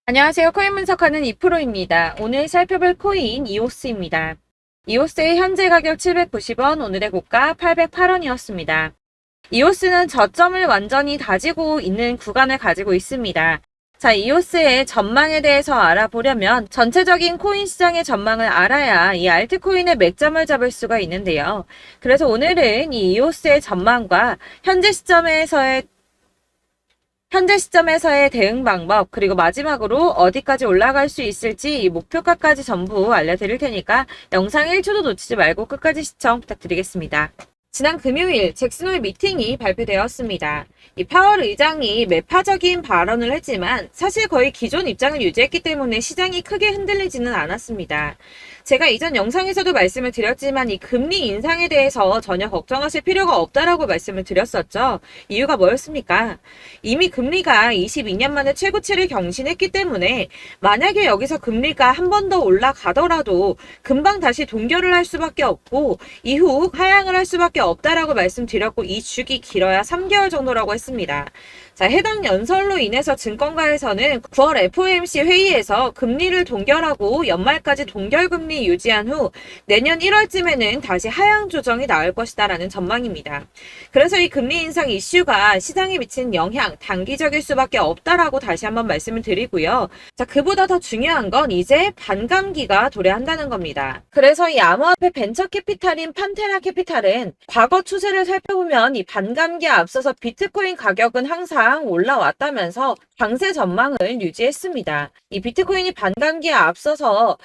안녕하세요. 코인 분석하는 이프로입니다. 오늘 살펴볼 코인 이오스입니다. 이오스의 현재 가격 790원, 오늘의 고가 808원이었습니다. 이오스는 저점을 완전히 다지고 있는 구간을 가지고 있습니다. 자, 이오스의 전망에 대해서 알아보려면 전체적인 코인 시장의 전망을 알아야 이 알트코인의 맥점을 잡을 수가 있는데요. 그래서 오늘은 이 이오스의 전망과 현재 시점에서의 대응 방법, 그리고 마지막으로 어디까지 올라갈 수 있을지 이 목표가까지 전부 알려드릴 테니까 영상 1초도 놓치지 말고 끝까지 시청 부탁드리겠습니다. 지난 금요일 잭슨홀 미팅이 발표되었습니다. 이 파월 의장이 매파적인 발언을 했지만 사실 거의 기존 입장을 유지했기 때문에 시장이 크게 흔들리지는 않았습니다. 제가 이전 영상에서도 말씀을 드렸지만 이 금리 인상에 대해서 전혀 걱정하실 필요가 없다라고 말씀을 드렸었죠. 이유가 뭐였습니까? 이미 금리가 22년 만에 최고치를 경신했기 때문에 만약에 여기서 금리가 한 번 더 올라가더라도 금방 다시 동결을 할 수밖에 없고 이후 하향을 할 수밖에 없다라고 말씀드렸고 이 주기 길어야 3개월 정도라고 했습니다. 자, 해당 연설로 인해서 증권가에서는 9월 FOMC 회의에서 금리를 동결하고 연말까지 동결금리 유지한 후 내년 1월쯤에는 다시 하향 조정이 나올 것이다라는 전망입니다. 그래서 이 금리 인상 이슈가 시장에 미치는 영향 단기적일 수밖에 없다라고 다시 한번 말씀을 드리고요. 자, 그보다 더 중요한 건 이제 반감기가 도래한다는 겁니다. 그래서 이 암호화폐 벤처 캐피탈인 판테라 캐피탈은 과거 추세를 살펴보면 이 반감기에 앞서서 비트코인 가격은 항상 올라왔다면서 강세 전망을 유지했습니다. 이 비트코인이 반감기에 앞서서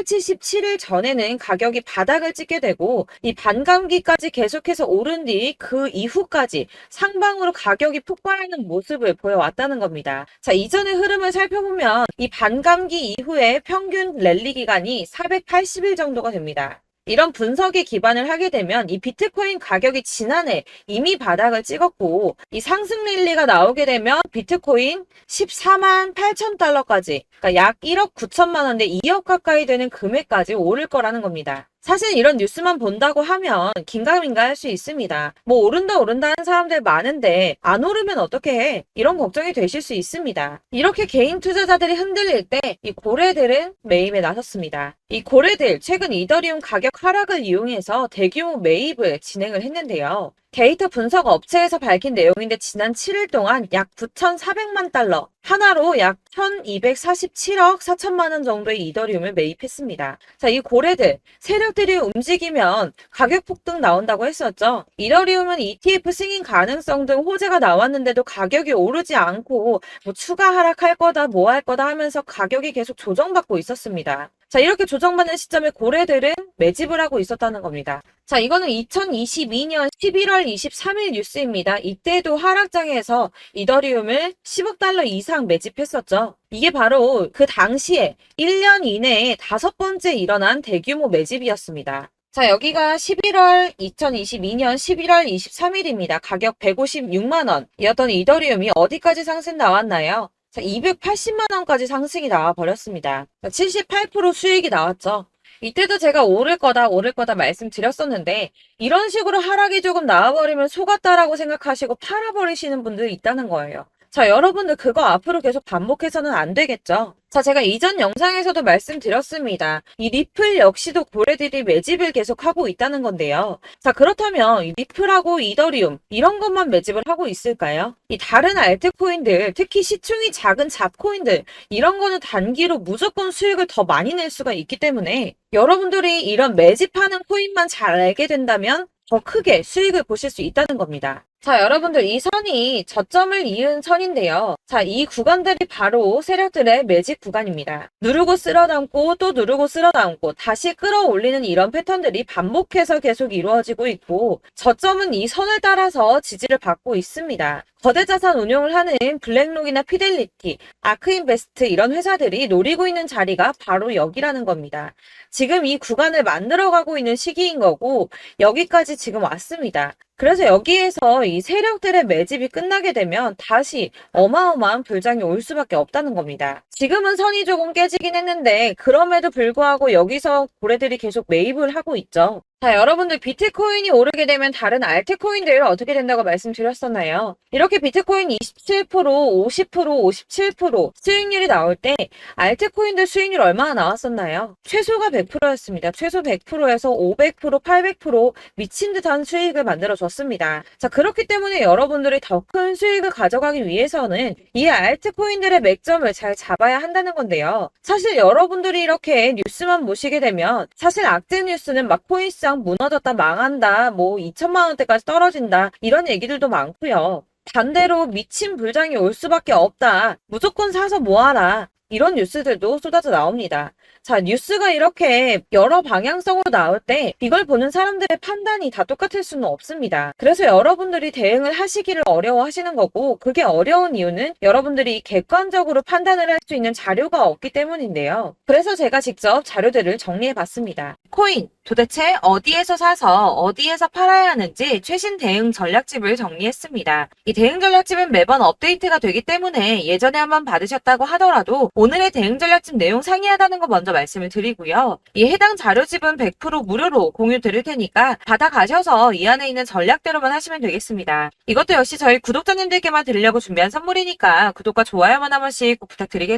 477일 전에는 가격이 바닥을 찍게 되고 이 반감기까지 계속해서 오른 뒤 그 이후까지 상방으로 가격이 폭발하는 모습을 보여왔다는 겁니다. 자, 이전의 흐름을 살펴보면 이 반감기 이후에 평균 랠리 기간이 480일 정도가 됩니다. 이런 분석에 기반을 하게 되면 이 비트코인 가격이 지난해 이미 바닥을 찍었고 이 상승 랠리가 나오게 되면 비트코인 14만 8천 달러까지 그러니까 약 1억 9천만 원대 2억 가까이 되는 금액까지 오를 거라는 겁니다. 사실 이런 뉴스만 본다고 하면 긴가민가 할 수 있습니다. 뭐 오른다 하는 사람들 많은데 안 오르면 어떻게 해? 이런 걱정이 되실 수 있습니다. 이렇게 개인 투자자들이 흔들릴 때 이 고래들은 매입에 나섰습니다. 이 고래들 최근 이더리움 가격 하락을 이용해서 대규모 매입을 진행을 했는데요. 데이터 분석 업체에서 밝힌 내용인데 지난 7일 동안 약 9,400만 달러, 하나로 약 1,247억 4천만 원 정도의 이더리움을 매입했습니다. 자, 이 고래들, 세력들이 움직이면 가격 폭등 나온다고 했었죠. 이더리움은 ETF 승인 가능성 등 호재가 나왔는데도 가격이 오르지 않고 뭐 추가 하락할 거다, 뭐 할 거다 하면서 가격이 계속 조정받고 있었습니다. 자, 이렇게 조정받는 시점에 고래들은 매집을 하고 있었다는 겁니다. 자, 이거는 2022년 11월 23일 뉴스입니다. 이때도 하락장에서 이더리움을 10억 달러 이상 매집했었죠. 이게 바로 그 당시에 1년 이내에 5번째 일어난 대규모 매집이었습니다. 자, 여기가 2022년 11월 23일입니다. 가격 156만 원이었던 이더리움이 어디까지 상승 나왔나요? 자, 280만 원까지 상승이 나와 버렸습니다. 78% 수익이 나왔죠. 이때도 제가 오를 거다 말씀드렸었는데 이런 식으로 하락이 조금 나와버리면 속았다라고 생각하시고 팔아버리시는 분들이 있다는 거예요. 자, 여러분들 그거 앞으로 계속 반복해서는 안 되겠죠. 자, 제가 이전 영상에서도 말씀드렸습니다. 이 리플 역시도 고래들이 매집을 계속하고 있다는 건데요. 자, 그렇다면 이 리플하고 이더리움 이런 것만 매집을 하고 있을까요? 이 다른 알트코인들, 특히 시총이 작은 잡코인들 이런 거는 단기로 무조건 수익을 더 많이 낼 수가 있기 때문에 여러분들이 이런 매집하는 코인만 잘 알게 된다면 더 크게 수익을 보실 수 있다는 겁니다. 자, 여러분들 이 선이 저점을 이은 선인데요. 자, 이 구간들이 바로 세력들의 매집 구간입니다. 누르고 쓸어담고 또 누르고 쓸어담고 다시 끌어올리는 이런 패턴들이 반복해서 계속 이루어지고 있고 저점은 이 선을 따라서 지지를 받고 있습니다. 거대 자산 운용을 하는 블랙록이나 피델리티, 아크인베스트 이런 회사들이 노리고 있는 자리가 바로 여기라는 겁니다. 지금 이 구간을 만들어가고 있는 시기인 거고 여기까지 지금 왔습니다. 그래서 여기에서 이 세력들의 매집이 끝나게 되면 다시 어마어마한 불장이 올 수밖에 없다는 겁니다. 지금은 선이 조금 깨지긴 했는데 그럼에도 불구하고 여기서 고래들이 계속 매입을 하고 있죠. 자, 여러분들 비트코인이 오르게 되면 다른 알트코인들 어떻게 된다고 말씀드렸었나요? 이렇게 비트코인 27%, 50%, 57% 수익률이 나올 때 알트코인들 수익률 얼마나 나왔었나요? 최소가 100%였습니다. 최소 100%에서 500%, 800% 미친 듯한 수익을 만들어줬습니다. 자, 그렇기 때문에 여러분들이 더 큰 수익을 가져가기 위해서는 이 알트코인들의 맥점을 잘 잡아야 한다는 건데요. 사실 여러분들이 이렇게 뉴스만 보시게 되면 사실 악재 뉴스는 막 코인시장 무너졌다, 망한다, 뭐 2천만 원대까지 떨어진다 이런 얘기들도 많고요. 반대로 미친 불장이 올 수밖에 없다. 무조건 사서 모아라. 이런 뉴스들도 쏟아져 나옵니다. 자, 뉴스가 이렇게 여러 방향성으로 나올 때 이걸 보는 사람들의 판단이 다 똑같을 수는 없습니다. 그래서 여러분들이 대응을 하시기를 어려워하시는 거고, 그게 어려운 이유는 여러분들이 객관적으로 판단을 할 수 있는 자료가 없기 때문인데요. 그래서 제가 직접 자료들을 정리해 봤습니다. 코인, 도대체 어디에서 사서 어디에서 팔아야 하는지 최신 대응 전략집을 정리했습니다. 이 대응 전략집은 매번 업데이트가 되기 때문에 예전에 한번 받으셨다고 하더라도 오늘의 대응 전략집 내용 상이하다는 거 먼저 말씀을 드리고요. 이 해당 자료집은 100% 무료로 공유 드릴 테니까 받아가셔서 이 안에 있는 전략대로만 하시면 되겠습니다. 이것도 역시 저희 구독자님들께만 드리려고 준비한 선물이니까 구독과 좋아요만 한 번씩 꼭 부탁드리겠고요.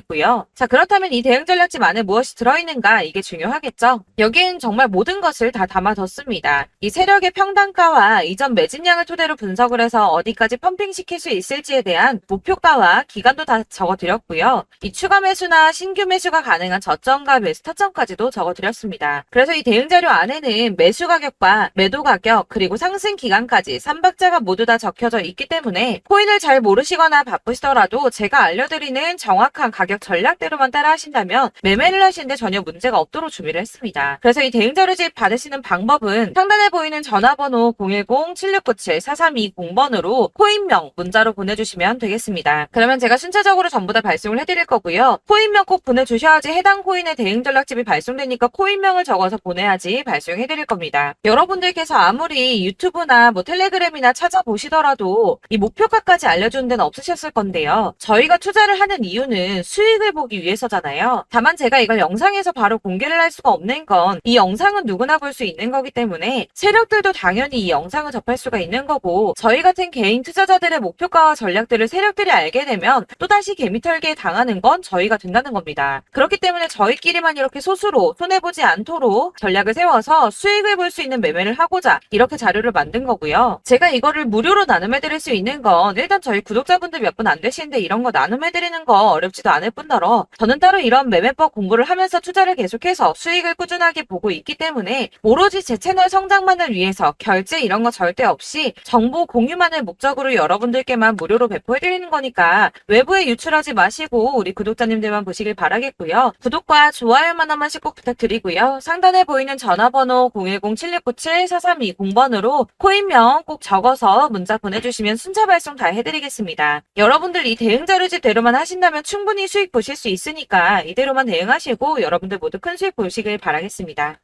자, 그렇다면 이 대응 전략집 안에 무엇이 들어있는가, 이게 중요하겠죠? 여기엔 정말 모든 것을 다 담아뒀습니다. 이 세력의 평단가와 이전 매집량을 토대로 분석을 해서 어디까지 펌핑시킬 수 있을지에 대한 목표가와 기간도 다 적어드렸고요. 이 추가 매수나 신규 매수가 가능한 저점과 매수 타점까지도 적어드렸습니다. 그래서 이 대응 자료 안에는 매수 가격과 매도 가격 그리고 상승 기간까지 3박자가 모두 다 적혀져 있기 때문에 코인을 잘 모르시거나 바쁘시더라도 제가 알려드리는 정확한 가격 전략대로만 따라 하신다면 매매를 하시는데 전혀 문제가 없도록 준비를 했습니다. 그래서 이 대응 자료집 받으시는 방법은 상단에 보이는 전화번호 010-7697-4320번으로 코인명 문자로 보내주시면 되겠습니다. 그러면 제가 순차적으로 전부 다 발송을 해드릴 거고요. 코인명 꼭 보내주셔야지 해당 코인의 대응 전략집이 발송되니까 코인명을 적어서 보내야지 발송해드릴 겁니다. 여러분들께서 아무리 유튜브나 뭐 텔레그램이나 찾아보시더라도 이 목표가까지 알려주는 데는 없으셨을 건데요. 저희가 투자를 하는 이유는 수익을 보기 위해서잖아요. 다만 제가 이걸 영상에서 바로 공개를 할 수가 없는 건 이 영상은 누구나 볼 수 있는 거기 때문에 세력들도 당연히 이 영상을 접할 수가 있는 거고, 저희 같은 개인 투자자들의 목표가와 전략들을 세력들이 알게 되면 또다시 개미털기에 당하는 건 저희가 된다는 겁니다. 그렇기 때문에 저희끼리만 이렇게 소수로 손해보지 않도록 전략을 세워서 수익을 볼 수 있는 매매를 하고자 이렇게 자료를 만든 거고요. 제가 이거를 무료로 나눔해드릴 수 있는 건 일단 저희 구독자분들 몇 분 안 되시는데 이런 거 나눔해드리는 거 어렵지도 않을 뿐더러 저는 따로 이런 매매법 공부를 하면서 투자를 계속해서 수익을 꾸준하게 보고 있기 때문에 오로지 제 채널 성장만을 위해서 결제 이런 거 절대 없이 정보 공유만을 목적으로 여러분들께만 무료로 배포해드리는 거니까 외부에 유출하지 마시고 우리 구독자님들만 보시길 바라겠고요. 구독과 좋아요만 한 번씩 꼭 부탁드리고요. 상단에 보이는 전화번호 010-7697-4320번으로 코인명 꼭 적어서 문자 보내주시면 순차 발송 다 해드리겠습니다. 여러분들 이 대응 자료집 대로만 하신다면 충분히 수익 보실 수 있으니까 이대로만 대응하시고 여러분들 모두 큰 수익 보시길 바라겠습니다.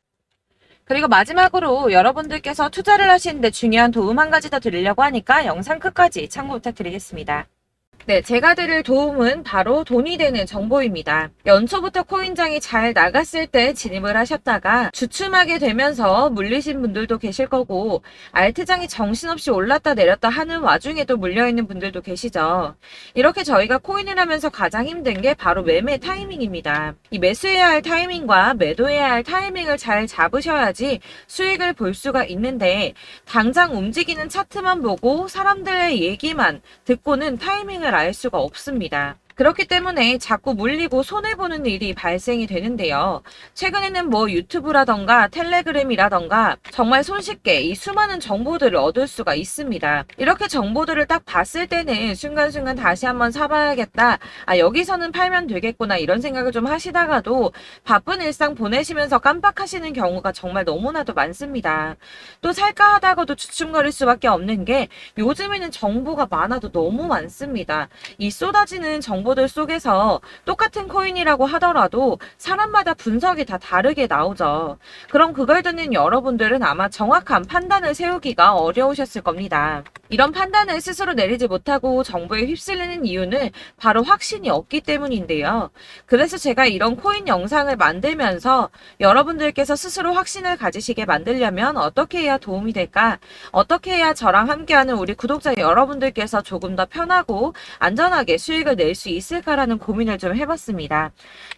그리고 마지막으로 여러분들께서 투자를 하시는데 중요한 도움 한 가지 더 드리려고 하니까 영상 끝까지 참고 부탁드리겠습니다. 네, 제가 드릴 도움은 바로 돈이 되는 정보입니다. 연초부터 코인장이 잘 나갔을 때 진입을 하셨다가 주춤하게 되면서 물리신 분들도 계실 거고, 알트장이 정신없이 올랐다 내렸다 하는 와중에도 물려있는 분들도 계시죠. 이렇게 저희가 코인을 하면서 가장 힘든 게 바로 매매 타이밍입니다. 이 매수해야 할 타이밍과 매도해야 할 타이밍을 잘 잡으셔야지 수익을 볼 수가 있는데, 당장 움직이는 차트만 보고 사람들의 얘기만 듣고는 타이밍을 알 수가 없습니다. 그렇기 때문에 자꾸 물리고 손해보는 일이 발생이 되는데요. 최근에는 뭐 유튜브라던가 텔레그램이라던가 정말 손쉽게 이 수많은 정보들을 얻을 수가 있습니다. 이렇게 정보들을 딱 봤을 때는 순간순간 다시 한번 사봐야겠다, 아 여기서는 팔면 되겠구나 이런 생각을 좀 하시다가도 바쁜 일상 보내시면서 깜빡하시는 경우가 정말 너무나도 많습니다. 또 살까 하다가도 주춤거릴 수밖에 없는 게 요즘에는 정보가 많아도 너무 많습니다. 이 쏟아지는 정보들 속에서 똑같은 코인이라고 하더라도 사람마다 분석이 다 다르게 나오죠. 그럼 그걸 듣는 여러분들은 아마 정확한 판단을 세우기가 어려우셨을 겁니다. 이런 판단을 스스로 내리지 못하고 정보에 휩쓸리는 이유는 바로 확신이 없기 때문인데요. 그래서 제가 이런 코인 영상을 만들면서 여러분들께서 스스로 확신을 가지시게 만들려면 어떻게 해야 도움이 될까? 어떻게 해야 저랑 함께하는 우리 구독자 여러분들께서 조금 더 편하고 안전하게 수익을 낼 수 있을까라는 고민을 좀 해봤습니다.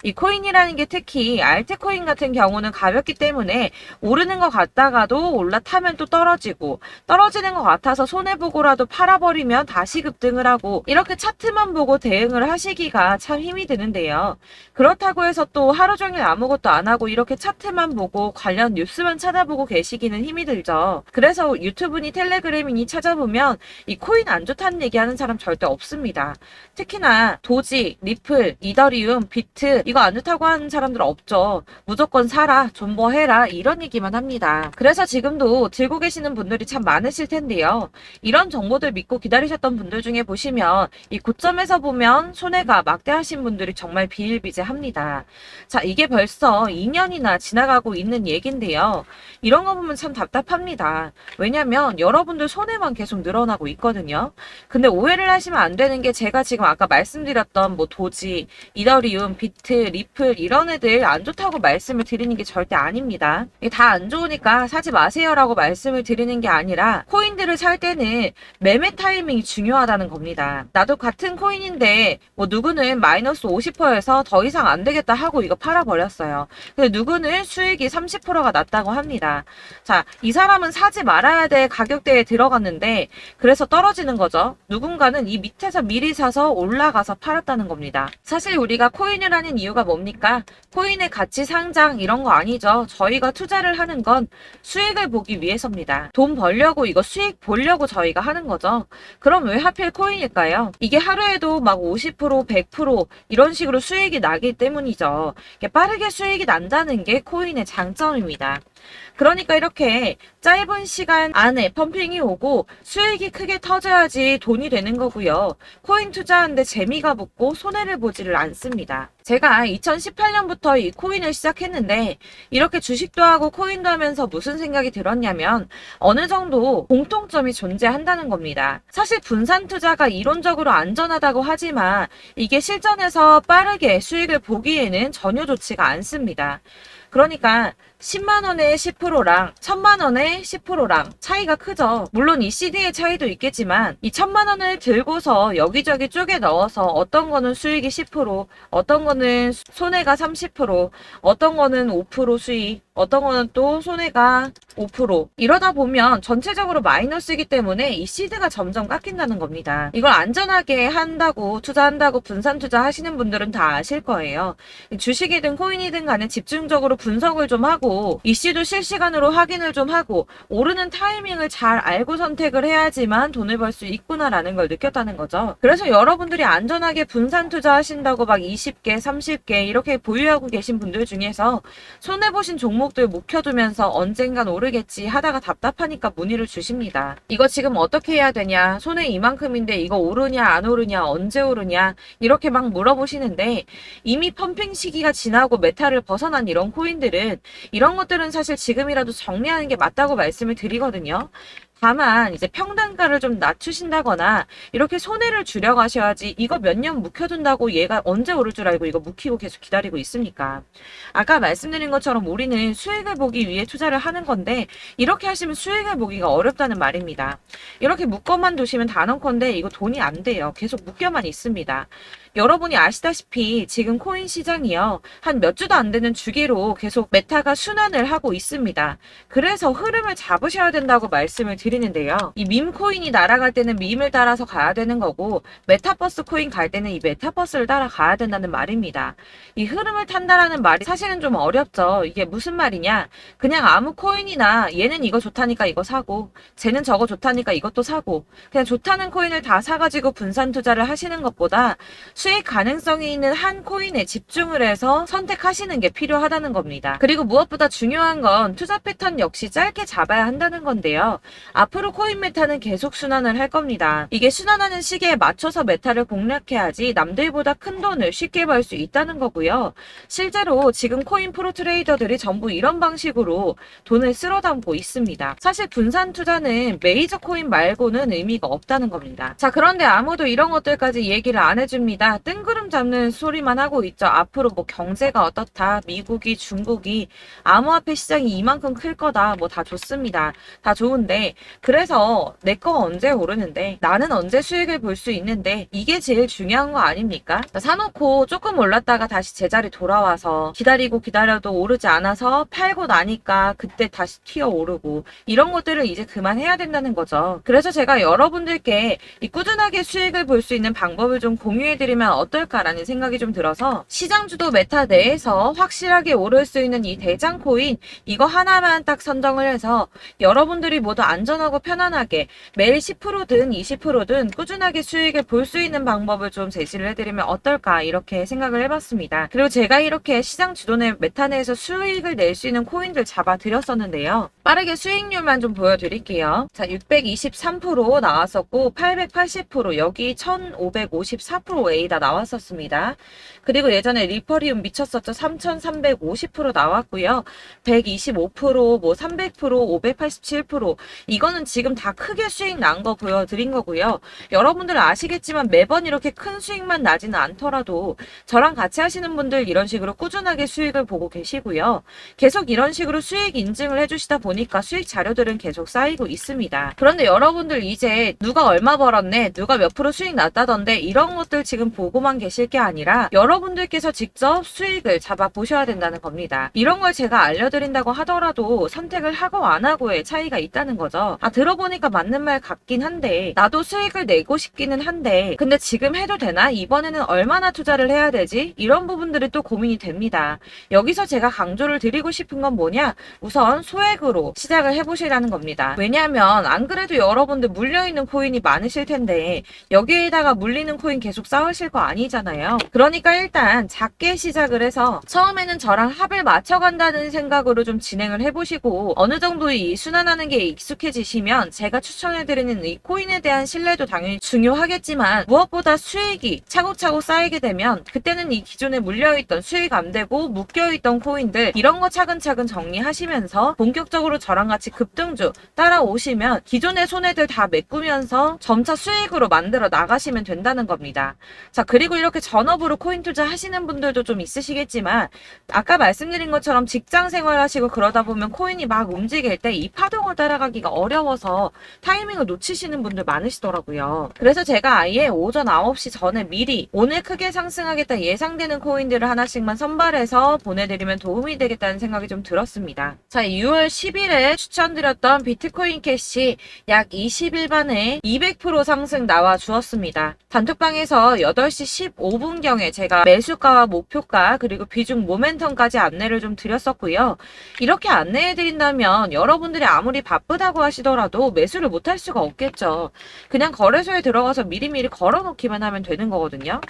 이 코인이라는 게 특히 알트코인 같은 경우는 가볍기 때문에 오르는 것 같다가도 올라타면 또 떨어지고 떨어지는 것 같아서 손해보고라도 팔아버리면 다시 급등을 하고 이렇게 차트만 보고 대응을 하시기가 참 힘이 드는데요. 그렇다고 해서 또 하루 종일 아무것도 안 하고 이렇게 차트만 보고 관련 뉴스만 찾아보고 계시기는 힘이 들죠. 그래서 유튜브니 텔레그램이니 찾아보면 이 코인 안 좋다는 얘기하는 사람 절대 없습니다. 특히나 도지, 리플, 이더리움, 비트 이거 안 좋다고 하는 사람들 없죠. 무조건 사라, 존버해라 이런 얘기만 합니다. 그래서 지금도 들고 계시는 분들이 참 많으실 텐데요. 이런 정보들 믿고 기다리셨던 분들 중에 보시면 이 고점에서 보면 손해가 막대하신 분들이 정말 비일비재합니다. 자, 이게 벌써 2년이나 지나가고 있는 얘긴데요. 이런 거 보면 참 답답합니다. 왜냐면 여러분들 손해만 계속 늘어나고 있거든요. 근데 오해를 하시면 안 되는 게 제가 지금 아까 말씀드렸던 뭐 도지, 이더리움, 비트, 리플 이런 애들 안 좋다고 말씀을 드리는 게 절대 아닙니다. 이게 다 안 좋으니까 사지 마세요라고 말씀을 드리는 게 아니라 코인들을 살 때는 매매 타이밍이 중요하다는 겁니다. 나도 같은 코인인데 뭐 누구는 마이너스 50%에서 더 이상 안 되겠다 하고 이거 팔아버렸어요. 근데 누구는 수익이 30%가 났다고 합니다. 자, 이 사람은 사지 말아야 될 가격대에 들어갔는데 그래서 떨어지는 거죠. 누군가는 이 밑에서 미리 사서 올라가서 팔았다는 겁니다. 사실 우리가 코인을 하는 이유가 뭡니까? 코인의 가치 상장 이런 거 아니죠. 저희가 투자를 하는 건 수익을 보기 위해서입니다. 돈 벌려고 이거 수익 보려고 저희가 하는 거죠. 그럼 왜 하필 코인일까요? 이게 하루에도 막 50%, 100% 이런 식으로 수익이 나기 때문이죠. 빠르게 수익이 난다는 게 코인의 장점입니다. 그러니까 이렇게 짧은 시간 안에 펌핑이 오고 수익이 크게 터져야지 돈이 되는 거고요. 코인 투자하는데 재미가 붙고 손해를 보지를 않습니다. 제가 2018년부터 이 코인을 시작했는데 이렇게 주식도 하고 코인도 하면서 무슨 생각이 들었냐면 어느 정도 공통점이 존재한다는 겁니다. 사실 분산 투자가 이론적으로 안전하다고 하지만 이게 실전에서 빠르게 수익을 보기에는 전혀 좋지가 않습니다. 그러니까 10만원에 10%랑 1000만원에 10%랑 차이가 크죠. 물론 이 CD의 차이도 있겠지만 이 1000만원을 들고서 여기저기 쪼개 넣어서 어떤 거는 수익이 10%, 어떤 거는 손해가 30%, 어떤 거는 5% 수익, 어떤 거는 또 손해가 5%. 이러다 보면 전체적으로 마이너스이기 때문에 이 시드가 점점 깎인다는 겁니다. 이걸 안전하게 한다고 투자한다고 분산 투자하시는 분들은 다 아실 거예요. 주식이든 코인이든 간에 집중적으로 분석을 좀 하고 이슈도 실시간으로 확인을 좀 하고 오르는 타이밍을 잘 알고 선택을 해야지만 돈을 벌 수 있구나라는 걸 느꼈다는 거죠. 그래서 여러분들이 안전하게 분산 투자하신다고 막 20개, 30개 이렇게 보유하고 계신 분들 중에서 손해보신 종목들 묵혀두면서 언젠간 오르겠지 하다가 답답하니까 문의를 주십니다. 이거 지금 어떻게 해야 되냐? 손해 이만큼인데 이거 오르냐 안 오르냐 언제 오르냐 이렇게 막 물어보시는데 이미 펌핑 시기가 지나고 메타를 벗어난 이런 코인들은 이런 것들은 사실 지금이라도 정리하는 게 맞다고 말씀을 드리거든요. 다만 이제 평단가를 좀 낮추신다거나 이렇게 손해를 줄여가셔야지 이거 몇 년 묵혀둔다고 얘가 언제 오를 줄 알고 이거 묵히고 계속 기다리고 있습니까? 아까 말씀드린 것처럼 우리는 수익을 보기 위해 투자를 하는 건데 이렇게 하시면 수익을 보기가 어렵다는 말입니다. 이렇게 묶어만 두시면 단언컨대 이거 돈이 안 돼요. 계속 묶여만 있습니다. 여러분이 아시다시피 지금 코인 시장이요. 한 몇 주도 안 되는 주기로 계속 메타가 순환을 하고 있습니다. 그래서 흐름을 잡으셔야 된다고 말씀을 드리는데요. 이 밈 코인이 날아갈 때는 밈을 따라서 가야 되는 거고 메타버스 코인 갈 때는 이 메타버스를 따라가야 된다는 말입니다. 이 흐름을 탄다라는 말이 사실은 좀 어렵죠. 이게 무슨 말이냐. 그냥 아무 코인이나 얘는 이거 좋다니까 이거 사고 쟤는 저거 좋다니까 이것도 사고 그냥 좋다는 코인을 다 사가지고 분산 투자를 하시는 것보다 수익 가능성이 있는 한 코인에 집중을 해서 선택하시는 게 필요하다는 겁니다. 그리고 무엇보다 중요한 건 투자 패턴 역시 짧게 잡아야 한다는 건데요. 앞으로 코인 메타는 계속 순환을 할 겁니다. 이게 순환하는 시기에 맞춰서 메타를 공략해야지 남들보다 큰 돈을 쉽게 벌 수 있다는 거고요. 실제로 지금 코인 프로 트레이더들이 전부 이런 방식으로 돈을 쓸어 담고 있습니다. 사실 분산 투자는 메이저 코인 말고는 의미가 없다는 겁니다. 자, 그런데 아무도 이런 것들까지 얘기를 안 해줍니다. 뜬구름 잡는 소리만 하고 있죠. 앞으로 뭐 경제가 어떻다, 미국이, 중국이, 암호화폐 시장이 이만큼 클 거다, 뭐 다 좋습니다. 다 좋은데, 그래서 내 거 언제 오르는데, 나는 언제 수익을 볼 수 있는데, 이게 제일 중요한 거 아닙니까? 사놓고 조금 올랐다가 다시 제자리 돌아와서 기다리고 기다려도 오르지 않아서 팔고 나니까 그때 다시 튀어 오르고, 이런 것들을 이제 그만해야 된다는 거죠. 그래서 제가 여러분들께 이 꾸준하게 수익을 볼 수 있는 방법을 좀 공유해드리면 어떨까라는 생각이 좀 들어서 시장주도 메타 내에서 확실하게 오를 수 있는 이 대장 코인 이거 하나만 딱 선정을 해서 여러분들이 모두 안전하고 편안하게 매일 10%든 20%든 꾸준하게 수익을 볼 수 있는 방법을 좀 제시를 해드리면 어떨까 이렇게 생각을 해봤습니다. 그리고 제가 이렇게 시장 주도내 메타 내에서 수익을 낼 수 있는 코인들 잡아드렸었는데요. 빠르게 수익률만 좀 보여드릴게요. 자, 623% 나왔었고 880% 여기 1554% A다 나왔었습니다. 그리고 예전에 리퍼리움 미쳤었죠. 3350% 나왔고요. 125%, 뭐 300%, 587% 이거는 지금 다 크게 수익 난 거 보여드린 거고요. 여러분들 아시겠지만 매번 이렇게 큰 수익만 나지는 않더라도 저랑 같이 하시는 분들 이런 식으로 꾸준하게 수익을 보고 계시고요. 계속 이런 식으로 수익 인증을 해주시다 보니까 수익 자료들은 계속 쌓이고 있습니다. 그런데 여러분들 이제 누가 얼마 벌었네, 누가 몇 프로 수익 났다던데 이런 것들 지금 보고만 계실 게 아니라 여러분들께서 직접 수익을 잡아 보셔야 된다는 겁니다. 이런 걸 제가 알려드린다고 하더라도 선택을 하고 안 하고의 차이가 있다는 거죠. 들어보니까 맞는 말 같긴 한데 나도 수익을 내고 싶기는 한데 근데 지금 해도 되나? 이번에는 얼마나 투자를 해야 되지? 이런 부분들이 또 고민이 됩니다. 여기서 제가 강조를 드리고 싶은 건 뭐냐? 우선 소액으로 시작을 해보시라는 겁니다. 왜냐하면 안 그래도 여러분들 물려있는 코인이 많으실 텐데 여기에다가 물리는 코인 계속 쌓으실 거 아니잖아요. 그러니까 일단 작게 시작을 해서 처음에는 저랑 합을 맞춰간다는 생각으로 좀 진행을 해보시고 어느 정도 이 순환하는 게 익숙해지시면 제가 추천해드리는 이 코인에 대한 신뢰도 당연히 중요하겠지만 무엇보다 수익이 차곡차곡 쌓이게 되면 그때는 이 기존에 물려있던 수익 안 되고 묶여있던 코인들 이런 거 차근차근 정리하시면서 본격적으로 저랑 같이 급등주 따라오시면 기존의 손해들 다 메꾸면서 점차 수익으로 만들어 나가시면 된다는 겁니다. 자, 그리고 이렇게 전업으로 코인 투자 하시는 분들도 좀 있으시겠지만 아까 말씀드린 것처럼 직장 생활하시고 그러다 보면 코인이 막 움직일 때 이 파동을 따라가기가 어려워서 타이밍을 놓치시는 분들 많으시더라고요. 그래서 제가 아예 오전 9시 전에 미리 오늘 크게 상승하겠다 예상되는 코인들을 하나씩만 선발해서 보내드리면 도움이 되겠다는 생각이 좀 들었습니다. 자, 6월 10일에 추천드렸던 비트코인 캐시 약 20일 만에 200% 상승 나와 주었습니다. 단톡방에서 8시 15분경에 제가 매수가와 목표가 그리고 비중 모멘텀까지 안내를 좀 드렸었고요. 이렇게 안내해드린다면 여러분들이 아무리 바쁘다고 하시더라도 매수를 못할 수가 없겠죠. 그냥 거래소에 들어가서 미리미리 걸어놓기만 하면 되는 거거든요.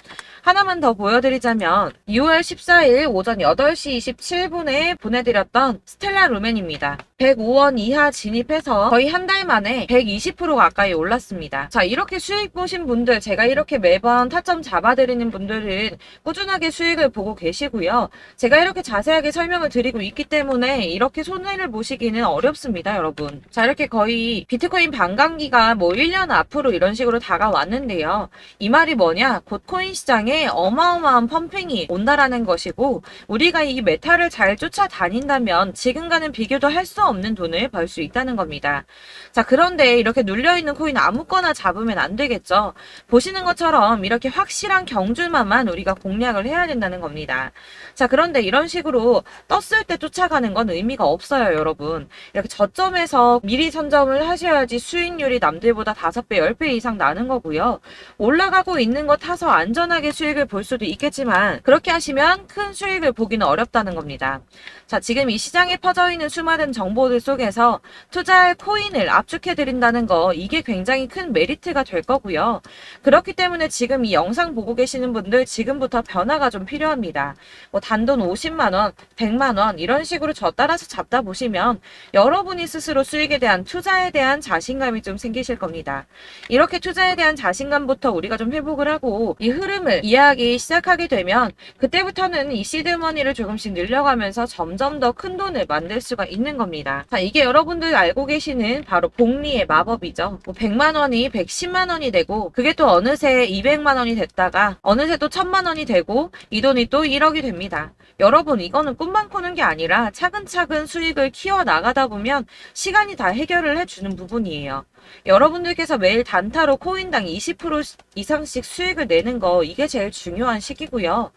하나만 더 보여드리자면 6월 14일 오전 8시 27분에 보내드렸던 스텔라 루멘입니다. 105원 이하 진입해서 거의 한 달 만에 120% 가까이 올랐습니다. 자, 이렇게 수익 보신 분들, 제가 이렇게 매번 타점 잡아드리는 분들은 꾸준하게 수익을 보고 계시고요. 제가 이렇게 자세하게 설명을 드리고 있기 때문에 이렇게 손해를 보시기는 어렵습니다, 여러분. 자, 이렇게 거의 비트코인 반감기가 뭐 1년 앞으로 이런 식으로 다가왔는데요. 이 말이 뭐냐? 곧 코인 시장에 어마어마한 펌핑이 온다라는 것이고 우리가 이 메타를 잘 쫓아다닌다면 지금과는 비교도 할 수 없는 돈을 벌 수 있다는 겁니다. 자, 그런데 이렇게 눌려있는 코인 아무거나 잡으면 안 되겠죠. 보시는 것처럼 이렇게 확실한 경주만만 우리가 공략을 해야 된다는 겁니다. 자, 그런데 이런 식으로 떴을 때 쫓아가는 건 의미가 없어요, 여러분. 이렇게 저점에서 미리 선점을 하셔야지 수익률이 남들보다 5배, 10배 이상 나는 거고요. 올라가고 있는 거 타서 안전하게 수익을 볼 수도 있겠지만 그렇게 하시면 큰 수익을 보기는 어렵다는 겁니다. 자, 지금 이 시장에 퍼져 있는 수많은 정보 정보들 속에서 투자할 코인을 압축해드린다는 거, 이게 굉장히 큰 메리트가 될 거고요. 그렇기 때문에 지금 이 영상 보고 계시는 분들 지금부터 변화가 좀 필요합니다. 뭐 단돈 50만원, 100만원 이런 식으로 저 따라서 잡다 보시면 여러분이 스스로 수익에 대한 투자에 대한 자신감이 좀 생기실 겁니다. 이렇게 투자에 대한 자신감부터 우리가 좀 회복을 하고 이 흐름을 이해하기 시작하게 되면 그때부터는 이 시드머니를 조금씩 늘려가면서 점점 더 큰 돈을 만들 수가 있는 겁니다. 자, 이게 여러분들 알고 계시는 바로 복리의 마법이죠. 뭐 100만원이 110만원이 되고 그게 또 어느새 200만원이 됐다가 어느새 또 1000만원이 되고 이 돈이 또 1억이 됩니다. 여러분, 이거는 꿈만 꾸는 게 아니라 차근차근 수익을 키워 나가다 보면 시간이 다 해결을 해주는 부분이에요. 여러분들께서 매일 단타로 코인당 20% 이상씩 수익을 내는 거, 이게 제일 중요한 시기고요.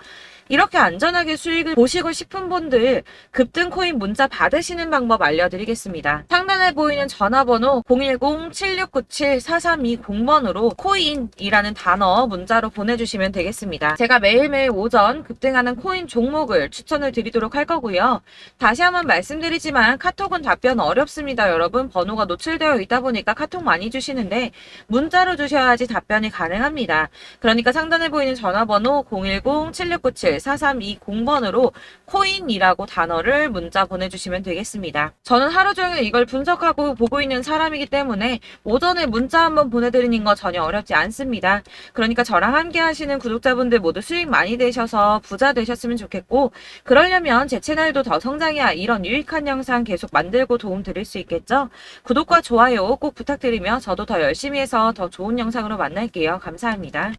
이렇게 안전하게 수익을 보시고 싶은 분들 급등 코인 문자 받으시는 방법 알려드리겠습니다. 상단에 보이는 전화번호 010-7697-4320번으로 코인이라는 단어 문자로 보내주시면 되겠습니다. 제가 매일매일 오전 급등하는 코인 종목을 추천을 드리도록 할 거고요. 다시 한번 말씀드리지만 카톡은 답변 어렵습니다. 여러분, 번호가 노출되어 있다 보니까 카톡 많이 주시는데 문자로 주셔야지 답변이 가능합니다. 그러니까 상단에 보이는 전화번호 010-7697-4320번으로 코인이라고 단어를 문자 보내주시면 되겠습니다. 저는 하루 종일 이걸 분석하고 보고 있는 사람이기 때문에 오전에 문자 한번 보내드리는 거 전혀 어렵지 않습니다. 그러니까 저랑 함께 하시는 구독자분들 모두 수익 많이 되셔서 부자 되셨으면 좋겠고, 그러려면 제 채널도 더 성장해야 이런 유익한 영상 계속 만들고 도움 드릴 수 있겠죠? 구독과 좋아요 꼭 부탁드리며 저도 더 열심히 해서 더 좋은 영상으로 만날게요. 감사합니다.